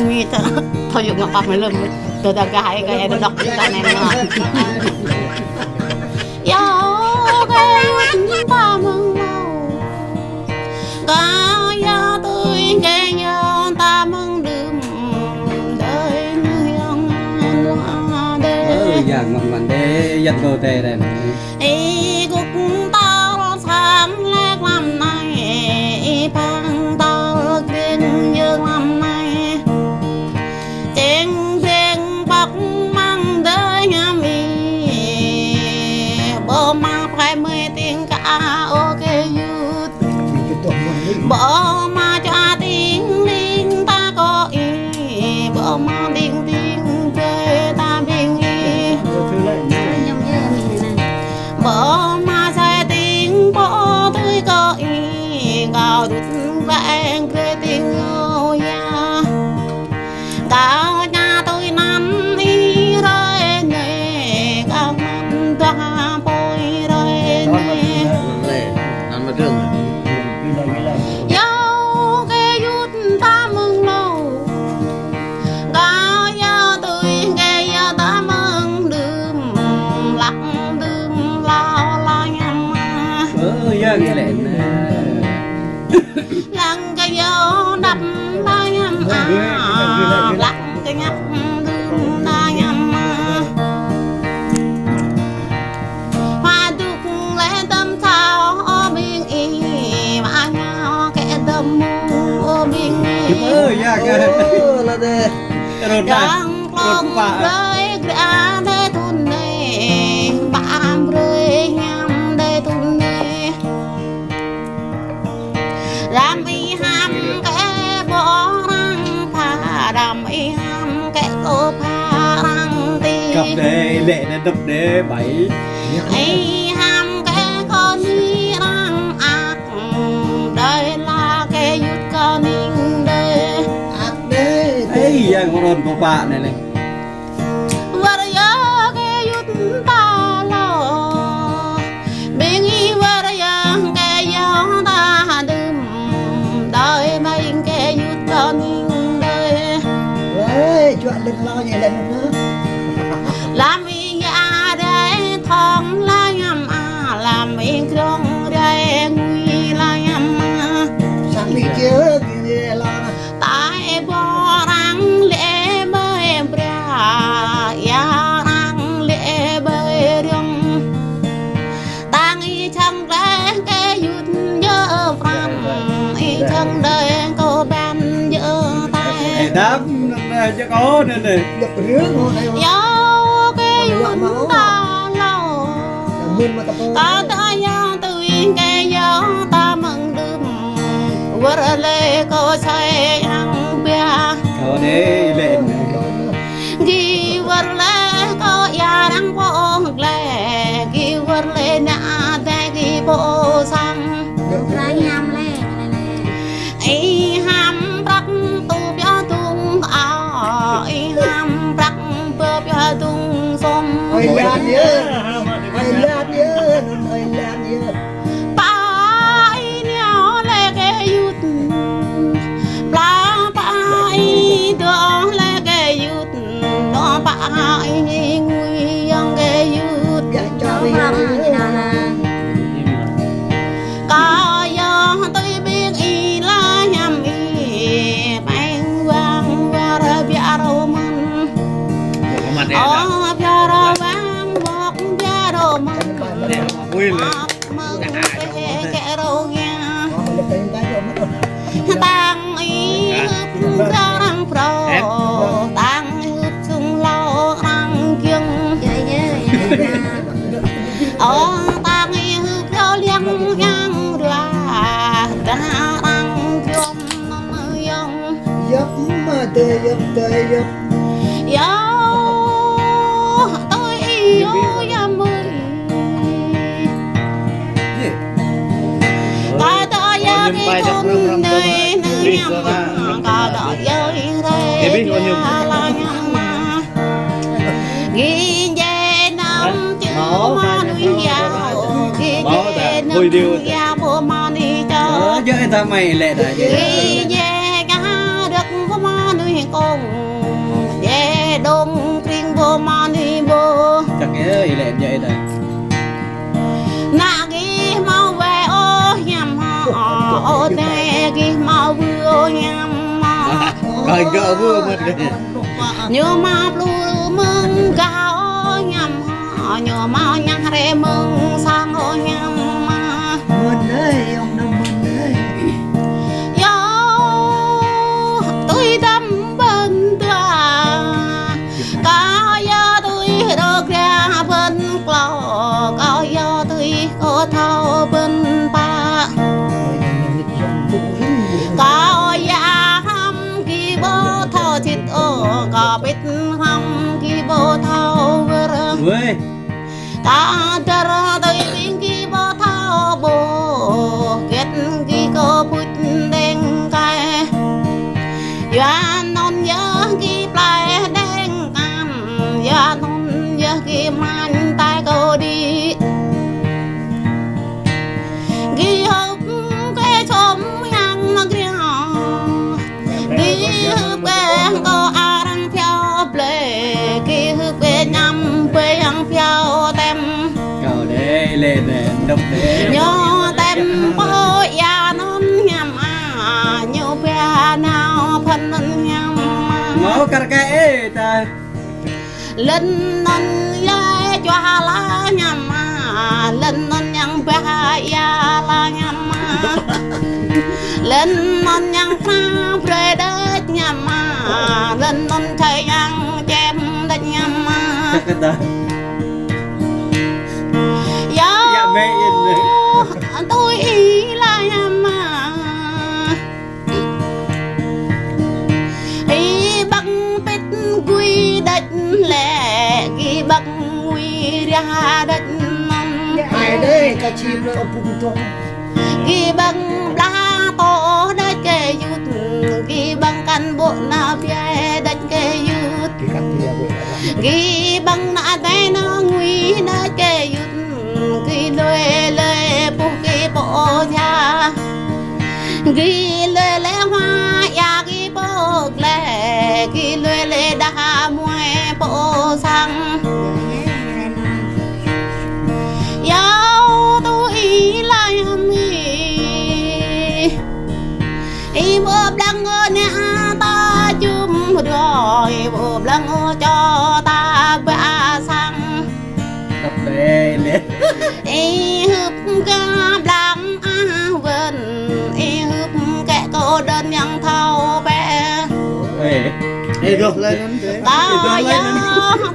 mi ta thôi dùng ngọc bạc mới lưng từ từ cái đọc cái này nữa yo cái ta mừng lâu cái yo tôi cái yo ta mừng đêm đời nhung hoa đê dạng mình để dắt đồ tê đây ý cúc tao sáng lek làm này phang tao kiên như làm này trên phiên bắc mang đời nhà mi bỏ mà phải mười tiếng cả ok youth bỏ mà cho tiếng linh ta có ý bỏ mà tiếng tiếng chơi ta bình ý bỏ mà sai tiếng bỏ tôi có ý gào đứt vẹn cười tình yêu ya cao nhà tôi nằm đi rồi này cao nằm ta bôi rồi này ăn mà trường yêu cái chút ta mừng lâu cao yêu tôi cái yêu ta mừng đêm lặng đêm lao lao nhầm dạng lẹn lặng cái yêu đập lao nhầm lặng cái nhấp đêm lao nhầm hoa đục lẽ tâm sao ở bên ý mà nhau kẻ tâm ở bên ý dạng là đây rồi đang lòng rơi ra để thun này bám rơi nhắm để thun này làm y ham kẻ bỏ răng thà làm y ham kẻ cô pha răng ti cặp đề lệ là đập đề bảy y ham kẻ con đi răng ác đây là kẻ yết con ninh đây ấy dạng con rôn của bạn này này vật nhớ cái yết ta lo bên y vật nhớ cái gió ta đêm đời mình cái yết con ninh đây chuyện lên lo vậy lên nữa làm mình nhà để thong la nhầm làm mình không để nguy la nhầm sáng đi chưa thì lo tại bỏ răng lệ bơi bra ya răng lệ bơi rong tang y chẳng lẽ cái yết nhớ pram y chẳng đời cô ban nhớ tay đáp cho có nên này đập rứa ngon này yo cái yết ta lâu mươn mà tập ta ta ya tôi cái yo ta mừng đêm vợ lệ cô say ăn bia có để lệ ghi vợ lệ cô ya đang vô lệ ghi vợ lệ nã tay ghi bộ sang ra nham lẹ ai ham rắc tu bia tung ai ham rắc bia tung sông ơi lan nhớ ơi lan nhớ ơi lan nhớ Pai neo le ke yut Pla pai do le ke yut Do pai ngui yang ke yut dạy cho đi Có yo tôi biết y la nhầm y Bang vang va ra bia rô man có mặt đen đó Ô bia rô vang bọc bia rô man nguyên lên Kẻ rô nghe mà được tiền tay rồi mất rồi tang y ra răng pro tang chung lo răng kiêng tang y pro liang yang ra răng kiêng yong dấp mà tê dấp yo tôi yêu ya mười ta ta ya cái con nơi nơi nhầm có đỏ dơi đây là nhầm mà ghi về năm chữ hoa núi giàu ghi về năm núi giàu bộ mà đi cho chơi ta mày lệ đã ghi về cả được mà nuôi con về đông kinh vô mà nuôi vô chắc cái lệ vậy đây na ghi mau về ô nhầm họ ô thế ghi mau vừa nhầm Coi gỡ vừa mất đấy. nhớ mà lu mừng cao nhầm họ nhớ mau nhang re mừng sang ô nhầm Mừng ơi ông năm mừng ơi yo tôi đâm bên tua cao yo tôi được ra bên clo cao yo tôi có thao bên ba cao ya hâm kỳ bố thao thịt ô có biết hâm kỳ bố thao vừa ơi ta đara tôi tiếng kỳ bố thao bố kết kỳ cô bút đen cay ya non nhớ kỳ plei đen cam ya non nhớ kỳ man tai cô đi kỳ hộp cái chôm nhang nó kia kỳ hộp cái cô arang theo plei kỳ hộp cái nhắm plei yang theo tem cầu để lên nè đập để nhớ tem bố ya non nhắm nhiều bé nào phân nhắm ngó cà cái ta lên non ya cho la nhắm lên non nhang bé ya la nhắm lên non nhang pha bre đất nhắm lên non thay nhang chém đất nhắm chắc cái ta ya mẹ yên này tôi ý là nhắm ý bằng bít quy đất lệ ghi bằng quy ra đất non Ai đây cả chim rồi ông bụng trông ghi bằng lá to đất kê yút ghi bằng căn bộ na bia đất kê yút Cái cắt thì vậy ghi bằng na tay na nguy đất kê yút ghi lê lê bu ghi bộ cha ghi lê lê hoa ya ghi bộ lê ghi lê lê đa muôi bộ sang yo tôi là mi bộp lăng nè ta chum rồi bộp lăng cho ta bả sang đập để lên hụp cam lăng vần hụp kẻ cô đơn yang thao bé ê Đi được lên lắm thế. ta yo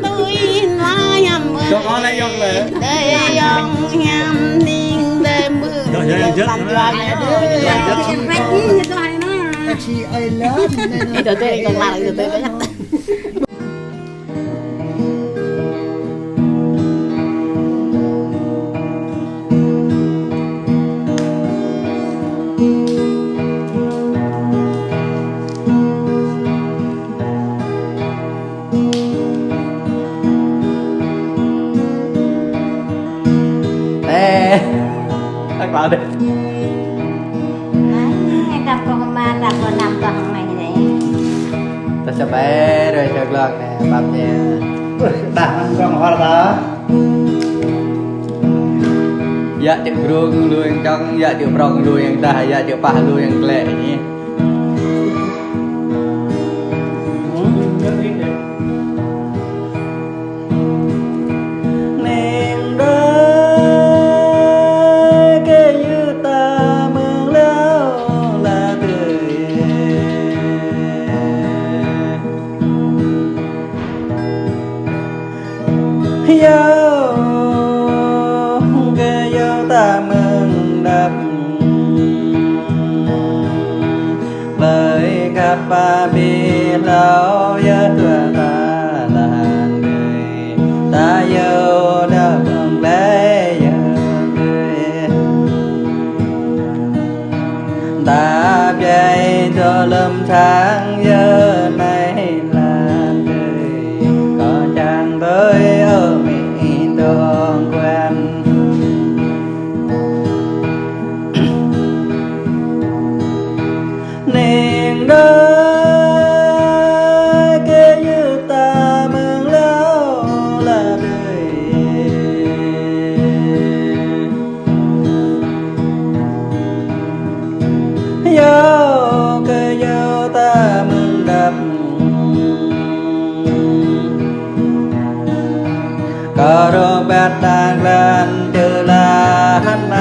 tôi là nhầm cho con lại dòng về đây dòng nhầm ninh đêm mưa Rồi, rồi, rồi, làm rồi, cho anh Các chị ơi lớn đi từ từ còn lại từ từ đấy ê các bạn đi Cặp con ma cặp con nằm con mày này ta sẽ bé rồi chơi lần nè bắp nha Đảng con hoa là dạ chữ ruộng lui trong dạ chữ rong lui yang ta dạ chữ pa lui yang lệ nhỉ nên đây cái như ta mừng léo là tươi yêu cái yêu ta mừng đập lời gặp ba bi lão ya tua ta là người ta yêu đã mừng lẽ người ta bay cho lâm tháng giờ này là người có chàng tới ở miền đông quen nên đó có rô bát đàn lên chư la hân